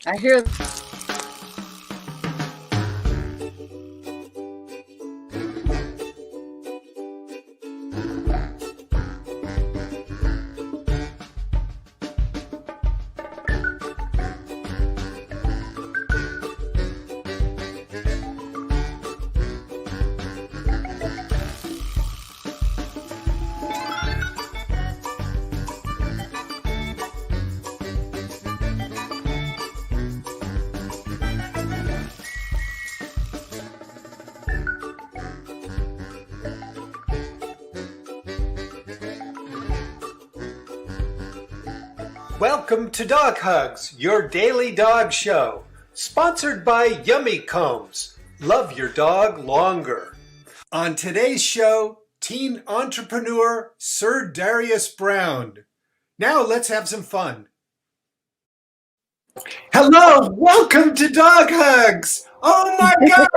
I hear. Welcome to Dog Hugs, your daily dog show. Sponsored by Yummy Combs. Love your dog longer. On today's show, teen entrepreneur Sir Darius Brown. Now let's have some fun. Hello, welcome to Dog Hugs. Oh my gosh,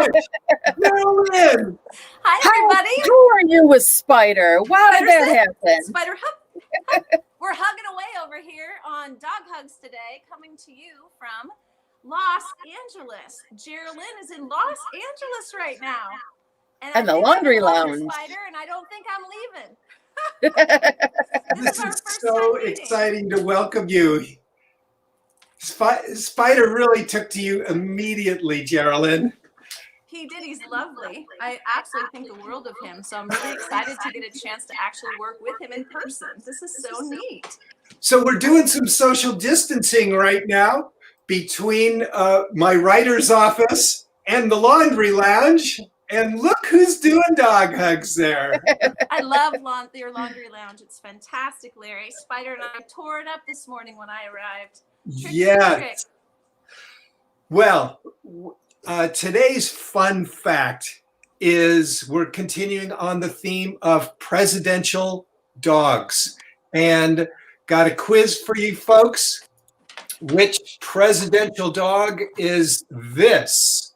Marilyn. Hi, everybody. Who are you with Spider? Why did that happen? Spider Hug. We're hugging away over here on Dog Hugs today, coming to you from Los Angeles. Geraldine is in Los Angeles right now. And the laundry lounge. Spider, and I don't think I'm leaving. This is so exciting to welcome you. Spider really took to you immediately, Geraldine. He did. He's lovely. I absolutely think the world of him. So I'm really excited to get a chance to actually work with him in person. This is so neat. So we're doing some social distancing right now between my writer's office and the laundry lounge. And look who's doing Dog Hugs there. I love your laundry lounge. It's fantastic, Larry. Spider and I tore it up this morning when I arrived. Yes. Well, today's fun fact is we're continuing on the theme of presidential dogs, and got a quiz for you folks. Which presidential dog is this?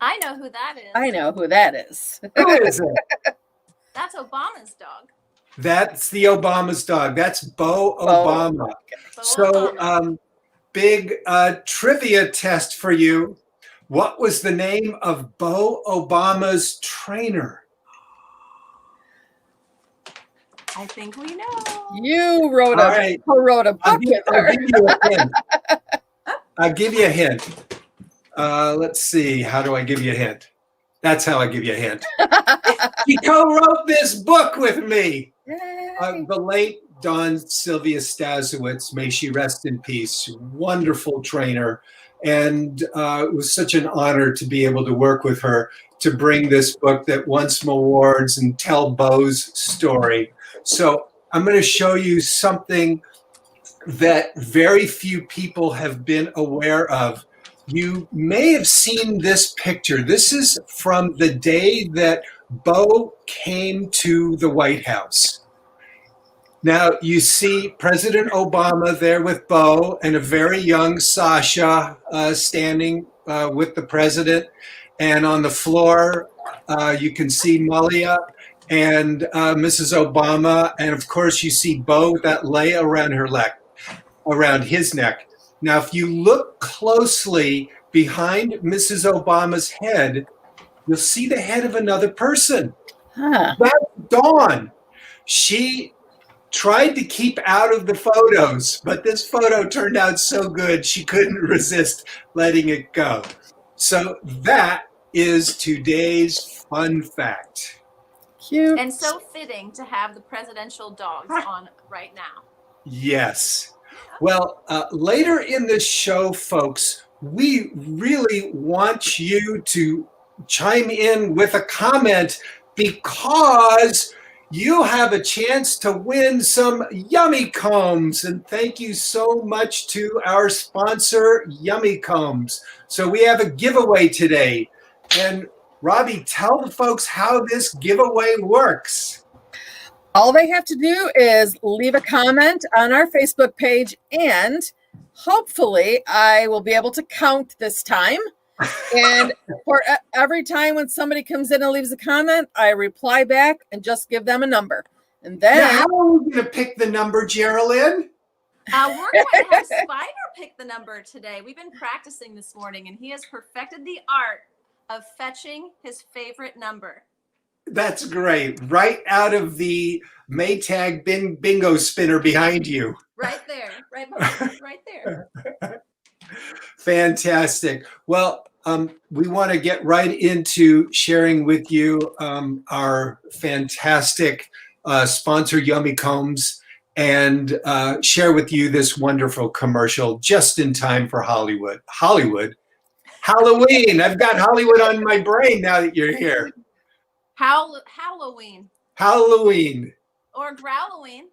I know who that is. I know who that is. Who is it? That's Obama's dog. That's the Obama's dog. That's Bo Obama. So, big trivia test for you. What was the name of Bo Obama's trainer? I think we know. You wrote a book with her. I'll give you a hint. Let's see. How do I give you a hint? That's how I give you a hint. She co-wrote this book with me. The late Dawn Sylvia Stasiewicz, may she rest in peace. Wonderful trainer. And it was such an honor to be able to work with her to bring this book that won some awards and tell Bo's story. So I'm going to show you something that very few people have been aware of. You may have seen this picture. This is from the day that Bo came to the White House. Now, you see President Obama there with Bo and a very young Sasha standing with the president. And on the floor, you can see Malia and Mrs. Obama. And of course, you see Bo with that lei around his neck. Now, if you look closely behind Mrs. Obama's head, you'll see the head of another person. That's Dawn. She tried to keep out of the photos, but this photo turned out so good she couldn't resist letting it go. So that is today's fun fact. Cute. And so fitting to have the presidential dogs on right now. Yes. Well, later in this show, folks, we really want you to chime in with a comment because you have a chance to win some Yummy Combs. And thank you so much to our sponsor, Yummy Combs. So we have a giveaway today. And Robbie, tell the folks how this giveaway works. All they have to do is leave a comment on our Facebook page, and hopefully I will be able to count this time. And for every time when somebody comes in and leaves a comment, I reply back and just give them a number. And then now, how are we going to pick the number, Geraldine? We're going to have Spider pick the number today. We've been practicing this morning, and he has perfected the art of fetching his favorite number. That's great. Right out of the Maytag bingo spinner behind you. Right there. Right behind you. Right there. Fantastic. Well, we want to get right into sharing with you our fantastic sponsor, Yummy Combs, and share with you this wonderful commercial just in time for Halloween. I've got Hollywood on my brain now that you're here. Halloween. Halloween. Or Growloween.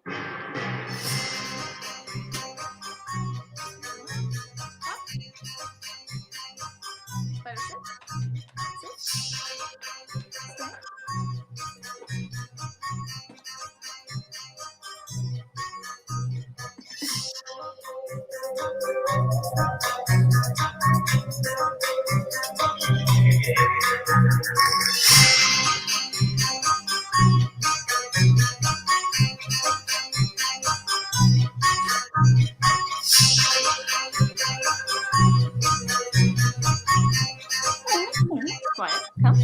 Quiet. Come.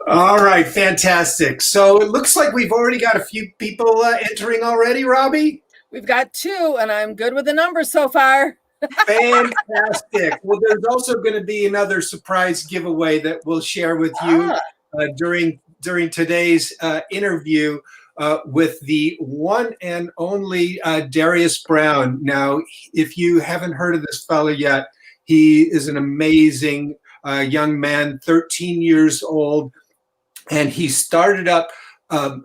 All right, fantastic. So it looks like we've already got a few people entering already, Robbie. We've got 2, and I'm good with the numbers so far. Fantastic. Well, there's also going to be another surprise giveaway that we'll share with you during today's interview with the one and only Darius Brown. Now, if you haven't heard of this fellow yet, he is an amazing young man, 13 years old, and he started up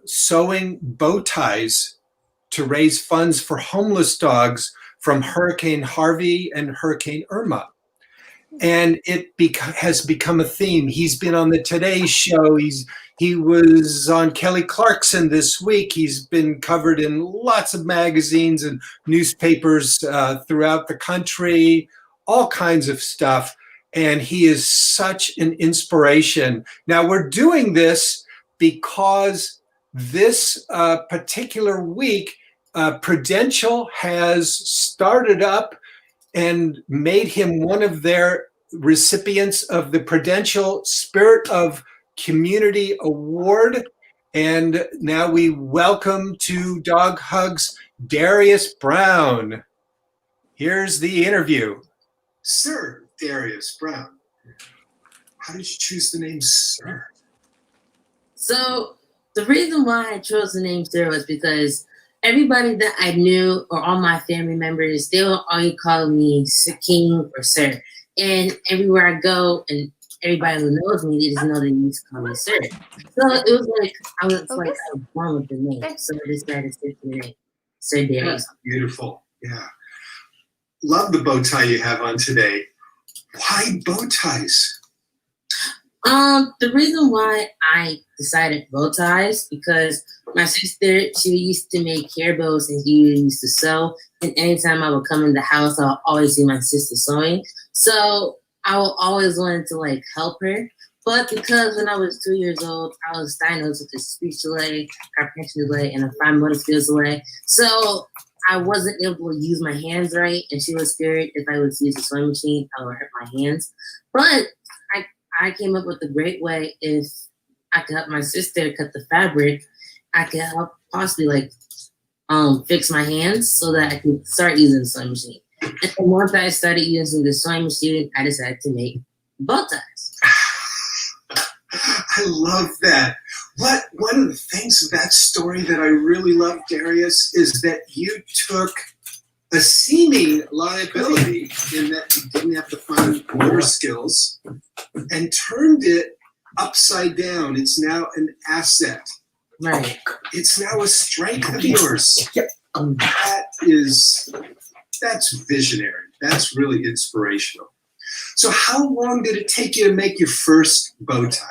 sewing bow ties to raise funds for homeless dogs from Hurricane Harvey and Hurricane Irma. And it has become a theme. He's been on the Today Show. He was on Kelly Clarkson this week. He's been covered in lots of magazines and newspapers throughout the country, all kinds of stuff. And he is such an inspiration. Now, we're doing this because this particular week, Prudential has started up and made him one of their recipients of the Prudential Spirit of Community Award. And now we welcome to Dog Hugs, Darius Brown. Here's the interview. Sir Darius Brown, how did you choose the name Sir? So the reason why I chose the name Sir was because everybody that I knew or all my family members, they will always call me Sir King or Sir. And everywhere I go and everybody who knows me, they just know they used to call me Sir. So it was like I was born with the name. So I decided to stick to the name. Sir Darius. That's beautiful. Yeah. Love the bow tie you have on today. Why bow ties? The reason why I decided bow ties because my sister, she used to make hair bows and she used to sew. And anytime I would come in the house, I'll always see my sister sewing. So I will always wanted to like help her. But because when I was 2 years old, I was diagnosed with a speech delay, comprehension delay, and a fine motor skills delay. So I wasn't able to use my hands right, and she was scared if I was to use a sewing machine, I would hurt my hands. But I came up with a great way. If I could help my sister cut the fabric, I could help possibly like fix my hands so that I could start using the sewing machine. And then once I started using the sewing machine, I decided to make bow ties. I love that. One of the things of that story that I really love, Darius, is that you took a seeming liability in that you didn't have the fine motor skills and turned it upside down. It's now an asset. Right. It's now a strength of yours. That's visionary. That's really inspirational. So how long did it take you to make your first bow tie?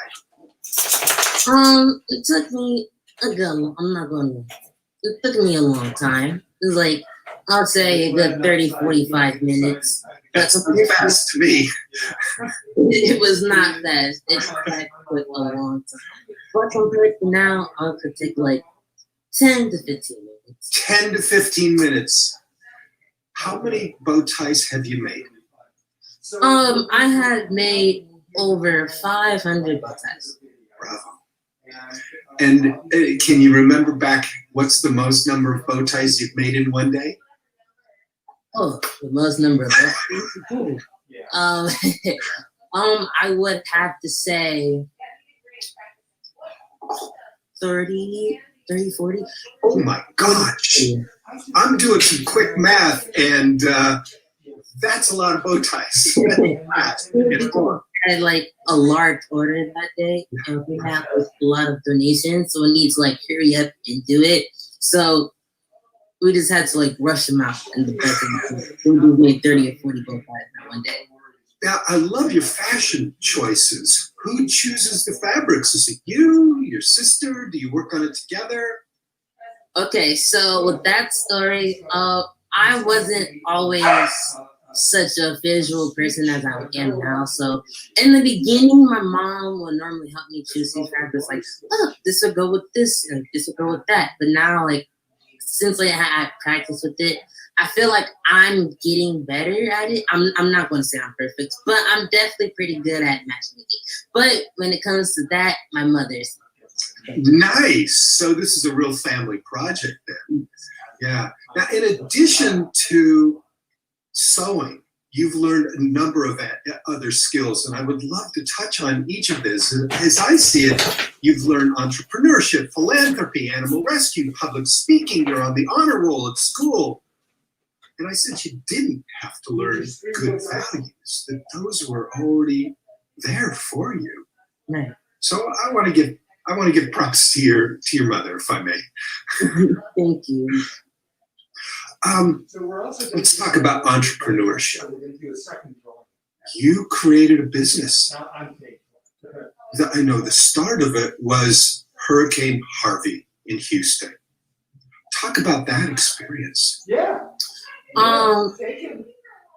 It took me it took me a long time. It was like, I'll say a good 30, 45 minutes. That's fast to me. It was not fast. It took a long time. But compared to now, I could take like 10 to 15 minutes. 10 to 15 minutes. How many bow ties have you made? I had made over 500 bow ties. Bravo. And can you remember back, what's the most number of bow ties you've made in one day? Oh, the most number of bow ties. I would have to say 30, 40. Oh my gosh. I'm doing some quick math, and that's a lot of bow ties. Had like a large order that day, and we have a lot of donations, so we need to like hurry up and do it. So we just had to like rush them out in the budget. We made 30 or 40 bow ties in one day. Now, I love your fashion choices. Who chooses the fabrics? Is it you, your sister? Do you work on it together? Okay, so with that story, I wasn't always such a visual person as I am now. So in the beginning, my mom would normally help me choose these fabrics, like, oh, this will go with this, and this will go with that. But now, like, since I had practice with it, I feel like I'm getting better at it. I'm not going to say I'm perfect, but I'm definitely pretty good at matchmaking. But when it comes to that, my mother's. Nice. So this is a real family project then. Yeah. Now, in addition to sewing, you've learned a number of other skills, and I would love to touch on each of this. As I see it, you've learned entrepreneurship, philanthropy, animal rescue, public speaking. You're on the honor roll at school. And I said you didn't have to learn good values, that those were already there for you. Right. So I want to give props to your mother, if I may. Thank you. Let's talk about entrepreneurship. You created a business. I know the start of it was Hurricane Harvey in Houston. Talk about that experience.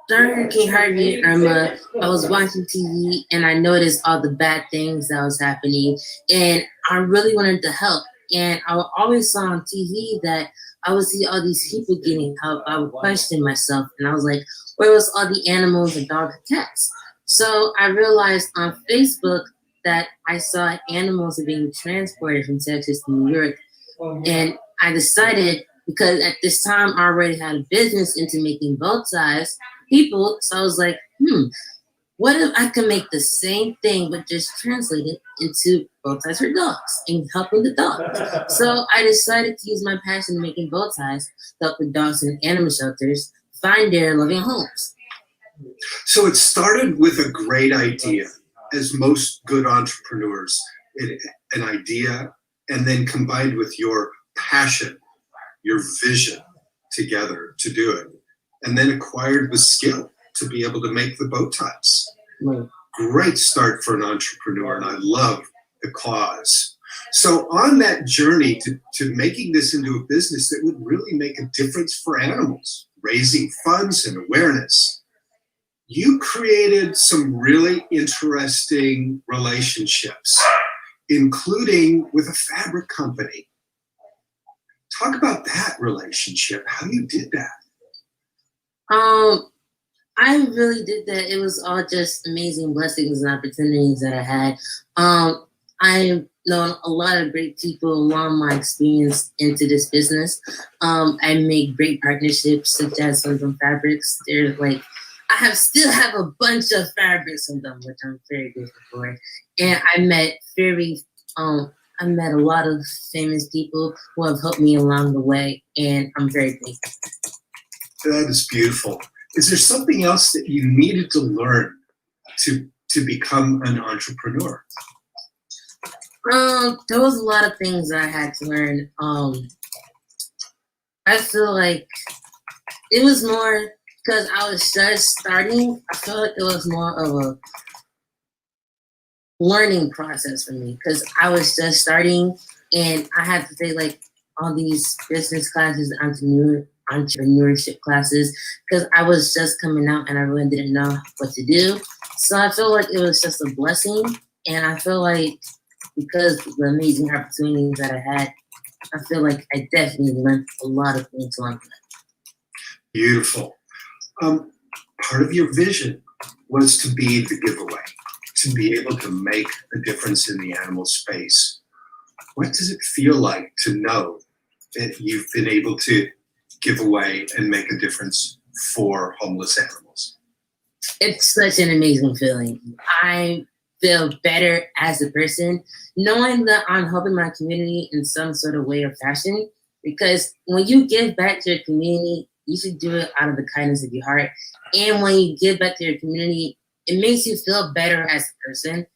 During Hurricane Harvey and Irma, I was watching TV and I noticed all the bad things that was happening, and I really wanted to help. And I always saw on TV that I would see all these people getting help. I would question myself, and I was like, where was all the animals and dogs and cats? So I realized on Facebook that I saw animals being transported from Texas to New York, and I decided, because at this time I already had a business into making bow ties people, so I was like, what if I can make the same thing but just translate it into bow ties for dogs and helping the dogs? So I decided to use my passion in making bow ties to help the dogs in animal shelters find their loving homes. So it started with a great idea, as most good entrepreneurs, an idea, and then combined with your passion, your vision together to do it, and then acquired the skill to be able to make the bow ties. Right. Great start for an entrepreneur, and I love the cause. So on that journey to making this into a business that would really make a difference for animals, raising funds and awareness, you created some really interesting relationships, including with a fabric company. Talk about that relationship, how you did that. I really did that. It was all just amazing blessings and opportunities that I had. I've known a lot of great people along my experience into this business. I made great partnerships, such as some fabrics. They're like, still have a bunch of fabrics from them, which I'm very grateful for. And I met a lot of famous people who have helped me along the way, and I'm very grateful. That is beautiful. Is there something else that you needed to learn to become an entrepreneur? There was a lot of things I had to learn. I feel like it was more because I was just starting. I feel like it was more of a learning process for me because I was just starting and I had to take like all these business classes, entrepreneurship classes because I was just coming out and I really didn't know what to do. So I feel like it was just a blessing, and I feel like because of the amazing opportunities that I had, I feel like I definitely learned a lot of things along the way. Beautiful. Part of your vision was to be the giveaway, to be able to make a difference in the animal space. What does it feel like to know that you've been able to give away and make a difference for homeless animals? It's such an amazing feeling. I feel better as a person knowing that I'm helping my community in some sort of way or fashion, because when you give back to your community, you should do it out of the kindness of your heart. And when you give back to your community, it makes you feel better as a person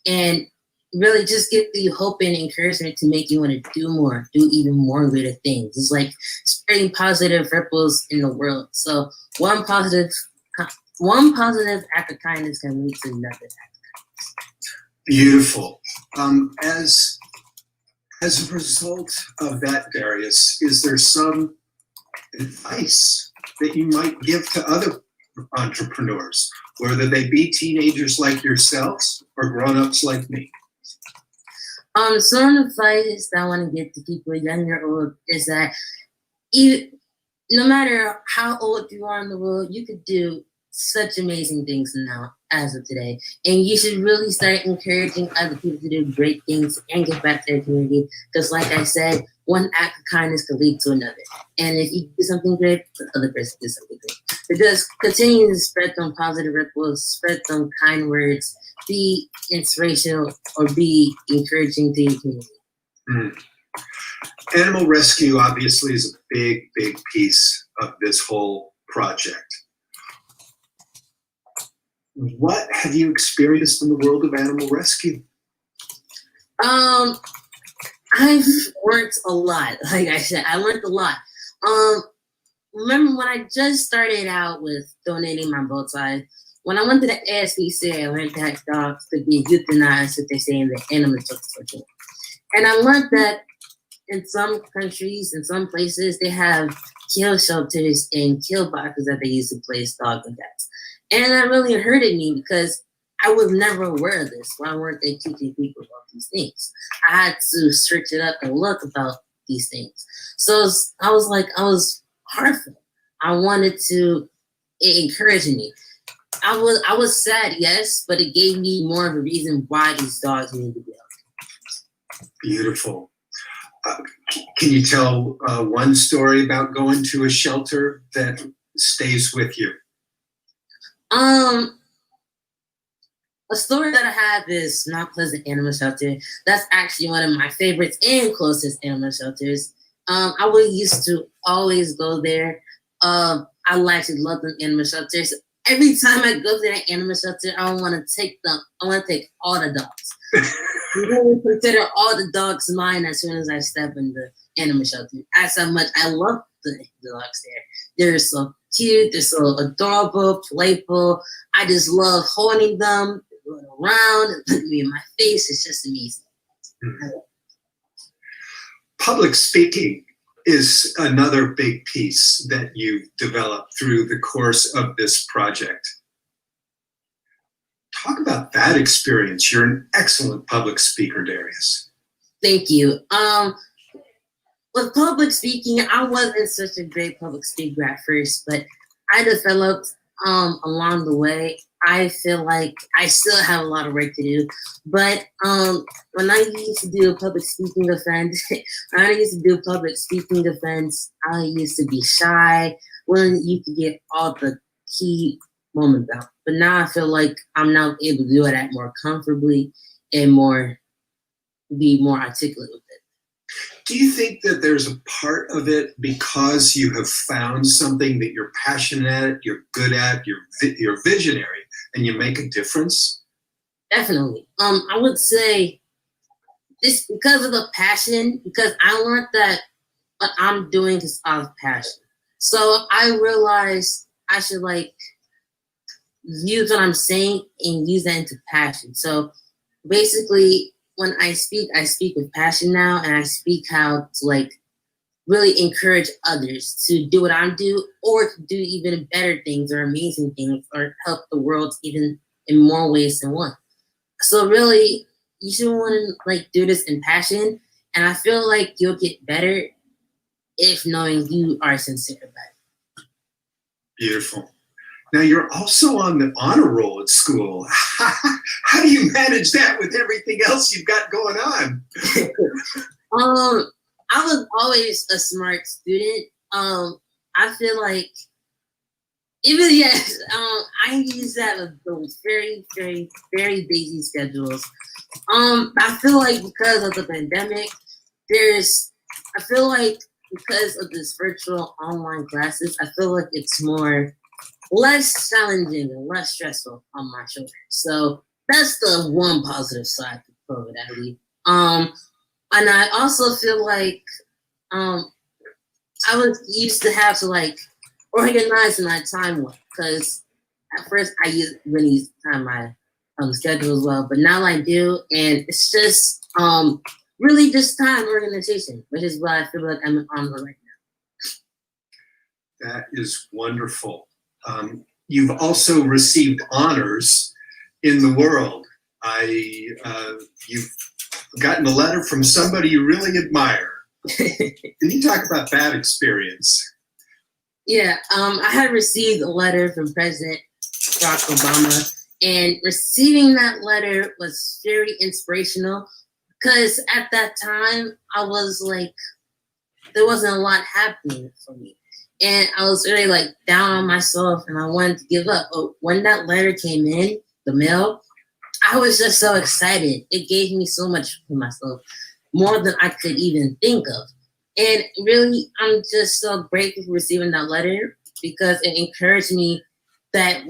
and really just give you hope and encouragement to make you want to do more, do even more greater things. It's like spreading positive ripples in the world. So one positive act of kindness can lead to another act of kindness. Beautiful. As a result of that, Darius, is there some advice that you might give to other entrepreneurs, whether they be teenagers like yourselves or grown-ups like me? Some advice that I want to give to people younger or old is that even, no matter how old you are in the world, you could do such amazing things now as of today. And you should really start encouraging other people to do great things and give back to their community. Because like I said, one act of kindness could lead to another. And if you do something great, the other person does something great. So just continue to spread them positive ripples, spread them kind words, be inspirational or be encouraging to your community. Animal rescue obviously is a big, big piece of this whole project. What have you experienced in the world of animal rescue? I've learned a lot. Like I said, I learned a lot. Remember when I just started out with donating my bow ties, when I went to the ASPCA, I learned that dogs could be euthanized if they say in the animal shelter. And I learned that in some countries, in some places, they have kill shelters and kill boxes that they use to place dogs and cats. And that really hurted me because I was never aware of this. Why weren't they teaching people about these things? I had to search it up and look about these things. So I was heartfelt. I wanted to, it encouraged me. I was sad, yes, but it gave me more of a reason why these dogs need to be out. Beautiful. Can you tell one story about going to a shelter that stays with you? A story that I have is Mount Pleasant Animal Shelter. That's actually one of my favorites and closest animal shelters. I used to always go there. I actually love them animal shelters. Every time I go to that animal shelter, I want to take them. I want to take all the dogs. I really consider all the dogs mine as soon as I step in the animal shelter. That's how much I love the dogs there. They're so cute. They're so adorable, playful. I just love holding them, running around, and looking me in my face. It's just amazing. Public speaking is another big piece that you've developed through the course of this project. Talk about that experience. You're an excellent public speaker, Darius. Thank you. With public speaking, I wasn't such a great public speaker at first, but I developed along the way. I feel like I still have a lot of work to do, but when I used to do a public speaking event, I used to be shy. When you could get all the key moments out, but now I feel like I'm now able to do it more comfortably and be more articulate with it. Do you think that there's a part of it because you have found something that you're passionate at, you're good at, you're visionary, and you make a difference? Definitely. I would say it's because of the passion, because I learned that what I'm doing is out of passion. So I realized I should like use what I'm saying and use that into passion. So basically, when I speak with passion now, and I speak how to like really encourage others to do what I'm do, or to do even better things or amazing things, or help the world even in more ways than one. So really, you should want to like do this in passion, and I feel like you'll get better if knowing you are sincere about it. Beautiful. Now you're also on the honor roll at school. How do you manage that with everything else you've got going on? I was always a smart student. I feel like even yes, I use that with those very, very, very busy schedules. I feel like because of the pandemic, I feel like because of this virtual online classes, I feel like it's less challenging and less stressful on my shoulders. So that's the one positive side of COVID, I believe. And I also feel like I was used to have to like organize my time well, because at first I really used to time my schedule as well, but now I do, and it's just really just time organization, which is what I feel like I'm on right now. That is wonderful. You've also received honors in the world. You've gotten a letter from somebody you really admire. Can you talk about that experience? Yeah, I had received a letter from President Barack Obama, and receiving that letter was very inspirational, because at that time I was like, there wasn't a lot happening for me, and I was really like down on myself, and I wanted to give up. But when that letter came in the mail, I was just so excited. It gave me so much for myself, more than I could even think of. And really, I'm just so grateful for receiving that letter, because it encouraged me that,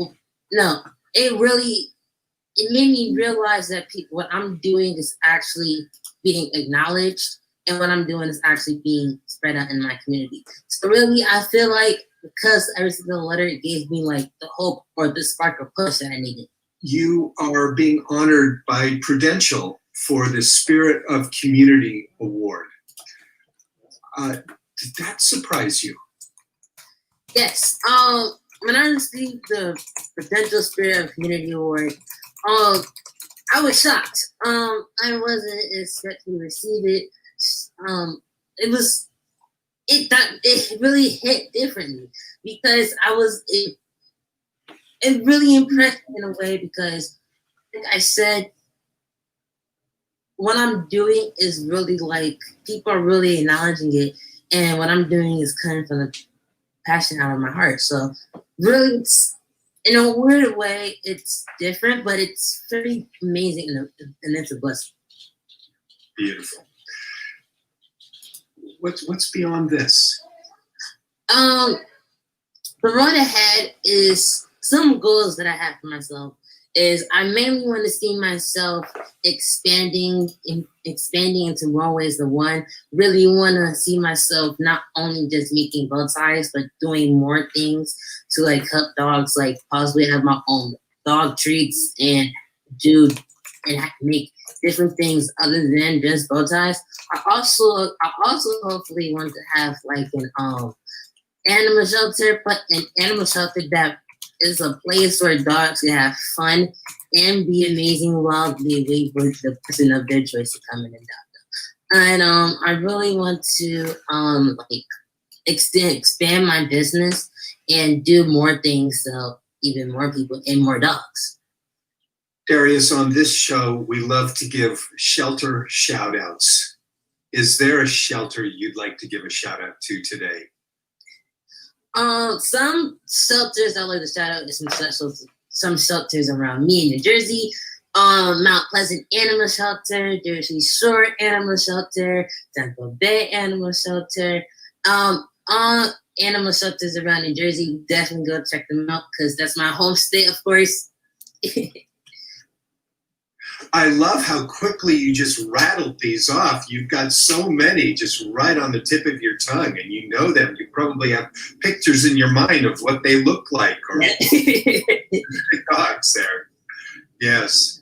it made me realize that what I'm doing is actually being acknowledged, and what I'm doing is actually being spread out in my community. So really, I feel like because I received the letter, it gave me like the hope or the spark of push that I needed. You are being honored by Prudential for the Spirit of Community Award. Did that surprise you? Yes. When I received the Prudential Spirit of Community Award, I was shocked. I wasn't expecting to receive it. It really hit differently, because it really impressed me in a way, because like I said, what I'm doing is really like, people are really acknowledging it, and what I'm doing is coming from the passion out of my heart. So really, it's, in a weird way, it's different, but it's very amazing, and it's a blessing. Beautiful. What's beyond this? The road ahead is some goals that I have for myself. Is I mainly want to see myself expanding into more ways than one. Really want to see myself not only just making bow ties, but doing more things to like help dogs, like possibly have my own dog treats and make different things other than just bow ties. I also hopefully want to have like an animal shelter, but an animal shelter that is a place where dogs can have fun and be amazing while they wait for the person of their choice to come in and adopt them. And I really want to expand my business and do more things to help even more people and more dogs. Darius, on this show, we love to give shelter shout outs. Is there a shelter you'd like to give a shout out to today? Some shelters I like to shout out is some shelters around me in New Jersey. Mount Pleasant Animal Shelter, Jersey Shore Animal Shelter, Tampa Bay Animal Shelter. Animal shelters around New Jersey, definitely go check them out, because that's my home state, of course. I love how quickly you just rattled these off. You've got so many just right on the tip of your tongue, and you know them. You probably have pictures in your mind of what they look like, or dogs there. Yes.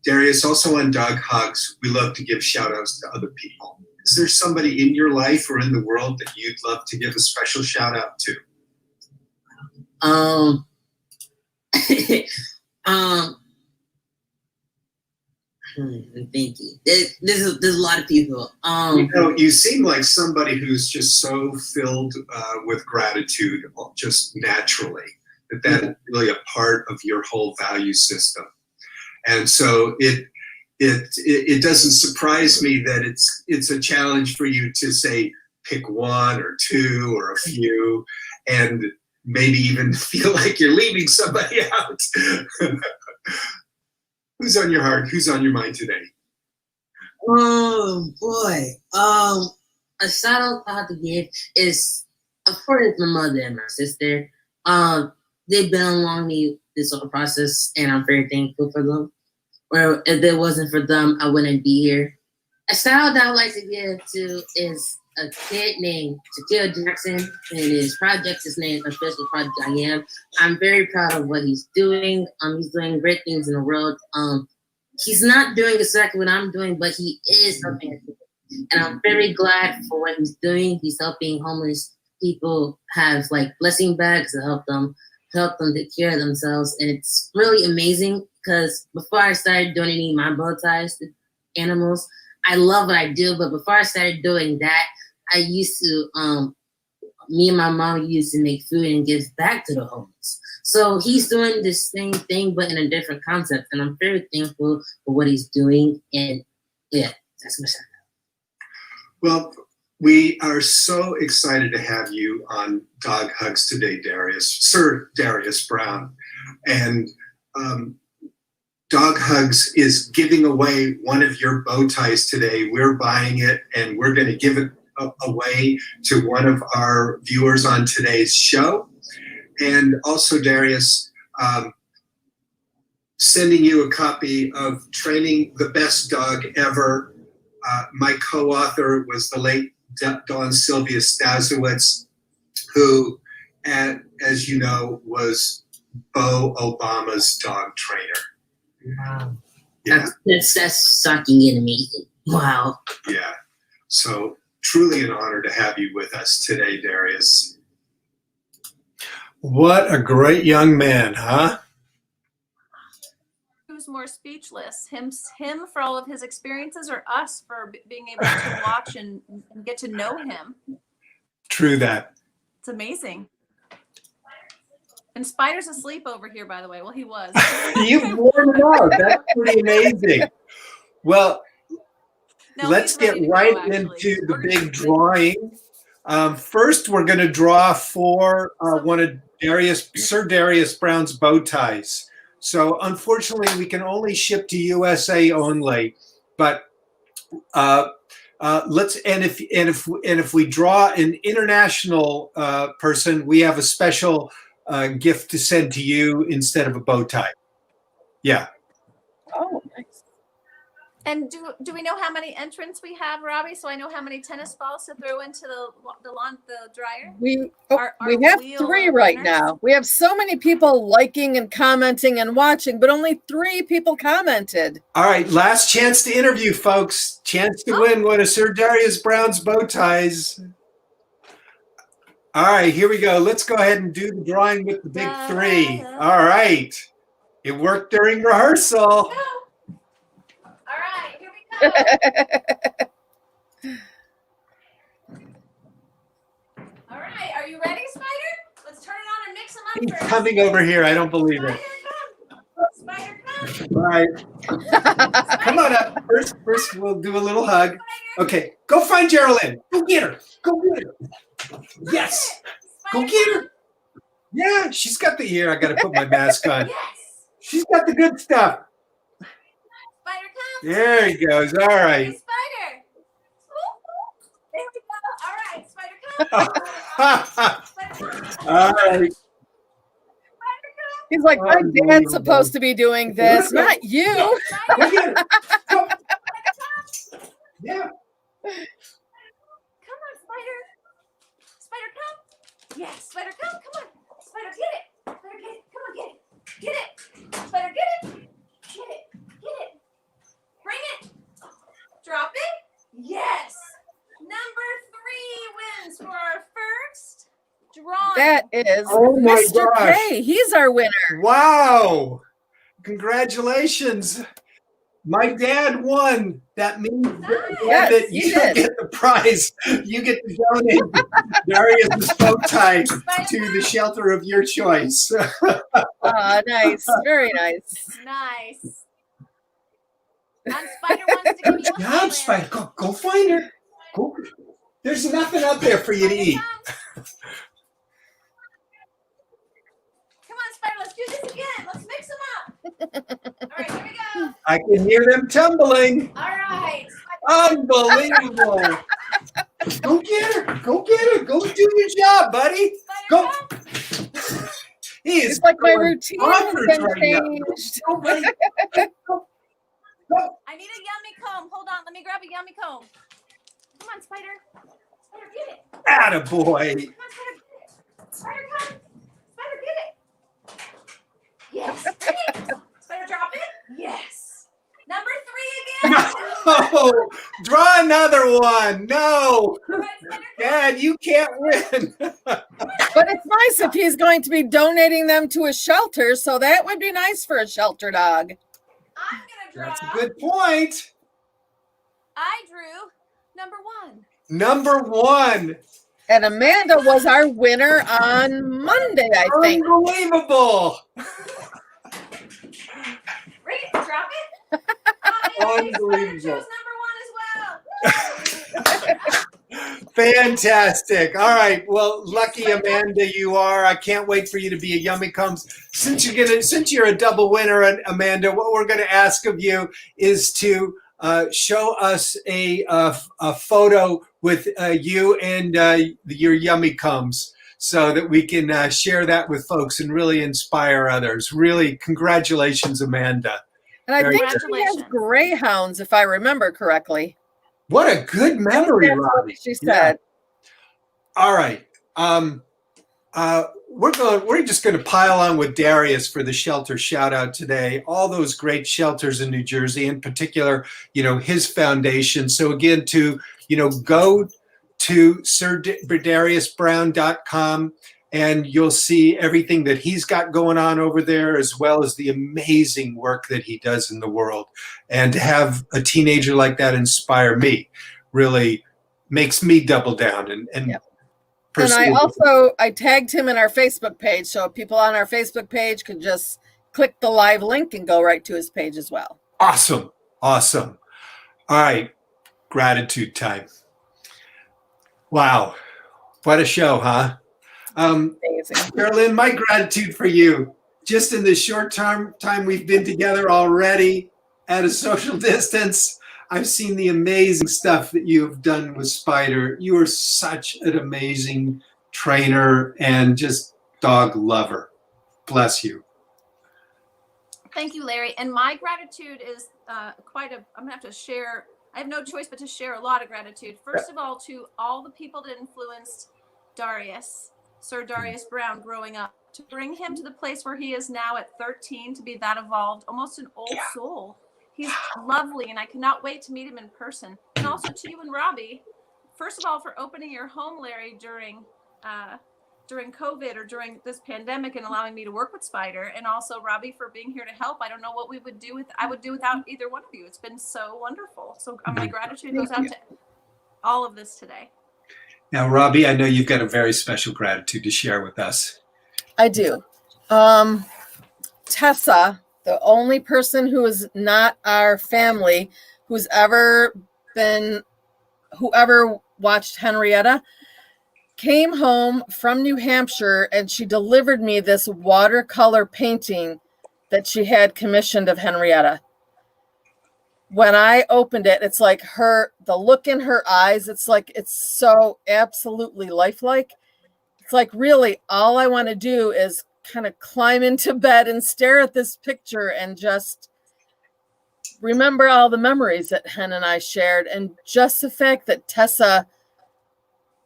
Darius, also on Dog Hugs, we love to give shout outs to other people. Is there somebody in your life or in the world that you'd love to give a special shout out to? I'm thinking. There's a lot of people. You seem like somebody who's just so filled with gratitude, just naturally. That's really a part of your whole value system, and so it doesn't surprise me that it's a challenge for you to say pick one or two or a few, and maybe even feel like you're leaving somebody out. Who's on your heart? Who's on your mind today? Oh boy. A shout out I have to give is, of course, my mother and my sister. They've been along this whole process, and I'm very thankful for them. Or if it wasn't for them, I wouldn't be here. A shout out that I would like to give to is a kid named Shaquille Jackson, and his project is named Official Project I Am. I'm very proud of what he's doing. He's doing great things in the world. He's not doing exactly what I'm doing, but he is helping. And I'm very glad for what he's doing. He's helping homeless people have like blessing bags to help them take care of themselves. And it's really amazing because before I started donating my bow ties to animals, I love what I do. But before I started doing that, I used to, me and my mom used to make food and give back to the homeless. So he's doing the same thing, but in a different concept. And I'm very thankful for what he's doing. And yeah, that's my shout out. Well, we are so excited to have you on Dog Hugs today, Darius, Sir Darius Brown. And Dog Hugs is giving away one of your bow ties today. We're buying it, and we're going to give it away to one of our viewers on today's show. And also, Darius, sending you a copy of Training the Best Dog Ever. My co-author was the late Dawn Sylvia Stazowitz, who, as you know, was Bo Obama's dog trainer. Wow. Yeah. That's shocking and amazing. Wow. Yeah. So truly an honor to have you with us today, Darius. What a great young man, huh? Who's more speechless, him for all of his experiences, or us for being able to watch and get to know him? True that. It's amazing. And Spider's asleep over here, by the way. Well, he was. You've worn him out. That's pretty amazing. Well, no, let's get right into the big drawing. First, we're going to draw for one of Sir Darius Brown's bow ties. So, unfortunately, we can only ship to USA only. But if we draw an international person, we have a special gift to send to you instead of a bow tie. Yeah. Oh, nice. And do we know how many entrants we have, Robbie? So I know how many tennis balls to throw into the dryer. We have 3 right now. We have so many people liking and commenting and watching, but only 3 people commented. All right, last chance to interview, folks. Chance to win one of Sir Darius Brown's bow ties. All right, here we go. Let's go ahead and do the drawing with the big 3. All right. It worked during rehearsal. All right, are you ready, Spider? Let's turn it on and mix them up. He's first. coming over here. I don't believe it. Spider, come. All right. Come on up. First, we'll do a little hug. Okay, go find Geraldine. Go get her. Go get her. Yes. Go get her. Yeah, she's got the ear. I got to put my mask on. Yes. She's got the good stuff. Spider, come. There he goes. All right. Hey, Spider. There we go. All right, Spider, come. Spider, come. All right. Spider, come. He's like, my dad's supposed to be doing this, not you. Go get her. Go. Yeah. Come on, Spider. Spider, come. Yes, Spider, come. Come on. Spider, get it. Spider, get it. Come on, get it. Get it. Spider, get it. Get it. Get it. Bring it. Drop it. Yes. Number 3 wins for our first drawing. That is Oh my Mr. gosh. K. He's our winner. Wow. Congratulations. My dad won. That means Yes, that he you did. get the prize. You get to donate Darius' bow tie to the shelter of your choice. Nice. Very nice. Nice. Spider wants to give you a Good job, hand. Spider. Go find her. Go. There's nothing out there for you to eat. Come on, Spider. Let's do this again. Let's mix them up. All right, here we go. I can hear them tumbling. All right. Unbelievable. Go get her. Go get her. Go do your job, buddy. Go. He is It's like my going routine has bonkers been right now. changed. Go, buddy. Go. I need a yummy comb. Hold on. Let me grab a yummy comb. Come on, Spider. Spider, get it. Attaboy. Come on, Spider, get it. Spider, come. Spider, get it. Yes. Bring it. Spider, drop it. Yes. Number 3 again. No. Draw another one. No. All right, Spider, Dad, you can't win. But it's nice if he's going to be donating them to a shelter, so that would be nice for a shelter dog. I'm going to draw. That's a good point. I drew number 1. Number 1. And Amanda was our winner on Monday, I think. Unbelievable. Bring it. Drop it. Unbelievable. Spider chose number 1 as well. Fantastic. All right. Well, lucky Amanda you are. I can't wait for you to be a Yummy Comes. Since you're a double winner, Amanda, what we're gonna ask of you is to show us a photo with you and your Yummy Comes, so that we can share that with folks and really inspire others. Really, congratulations, Amanda. And I think she has Congratulations. greyhounds, if I remember correctly. What a good memory, That's Robbie. what she said. All right. We're just going to pile on with Darius for the shelter shout out today. All those great shelters in New Jersey, in particular, his foundation. So again, go to SirDariusBrown.com and you'll see everything that he's got going on over there, as well as the amazing work that he does in the world. And to have a teenager like that inspire me really makes me double down and Yep. pursue. And I tagged him in our Facebook page, so people on our Facebook page could just click the live link and go right to his page as well. Awesome. All right. Gratitude time. Wow. What a show, huh? Amazing. Carolyn, my gratitude for you. Just in this short time we've been together already at a social distance, I've seen the amazing stuff that you've done with Spider. You are such an amazing trainer and just dog lover. Bless you. Thank you, Larry. And my gratitude is I'm going to have to share. I have no choice but to share a lot of gratitude. First of all, to all the people that influenced Darius, Sir Darius Brown, growing up, to bring him to the place where he is now at 13, to be that evolved, almost an old soul. He's lovely, and I cannot wait to meet him in person. And also to you and Robbie, first of all, for opening your home, Larry, during COVID or during this pandemic and allowing me to work with Spider, and also Robbie for being here to help. I don't know what I would do without either one of you. It's been so wonderful. So my gratitude goes out to all of this today. Now, Robbie, I know you've got a very special gratitude to share with us. I do. Tessa, the only person who is not our family whoever watched Henrietta, came home from New Hampshire and she delivered me this watercolor painting that she had commissioned of Henrietta. When I opened it, it's like the look in her eyes, it's like it's so absolutely lifelike. It's like really all I want to do is kind of climb into bed and stare at this picture and just remember all the memories that Hen and I shared. And just the fact that Tessa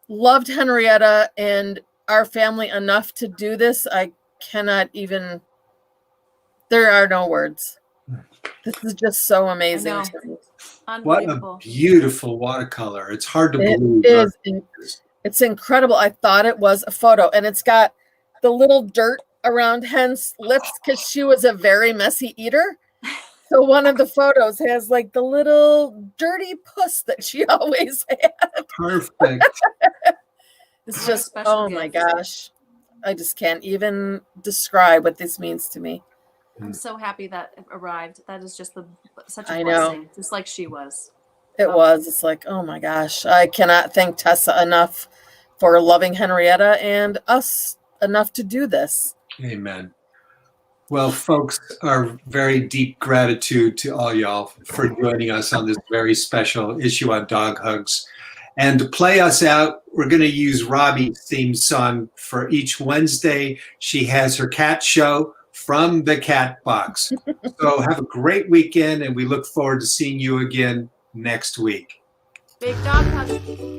loved Henrietta and our family enough to do this, I cannot even, there are no words. This is just so amazing to me. What a beautiful watercolor. It's hard to believe. It's incredible. I thought it was a photo, and it's got the little dirt around Hen's lips because she was a very messy eater. So one of the photos has like the little dirty puss that she always had. Perfect. It's just, oh my gosh. I just can't even describe what this means to me. I'm so happy that it arrived. That is just such a I blessing, know. just like she was. It was. It's like, oh my gosh. I cannot thank Tessa enough for loving Henrietta and us enough to do this. Amen. Well, folks, our very deep gratitude to all y'all for joining us on this very special issue on Dog Hugs. And to play us out, we're going to use Robbie's theme song for each Wednesday. She has her cat show from the Cat Box. So have a great weekend, and we look forward to seeing you again next week. Big dog hug.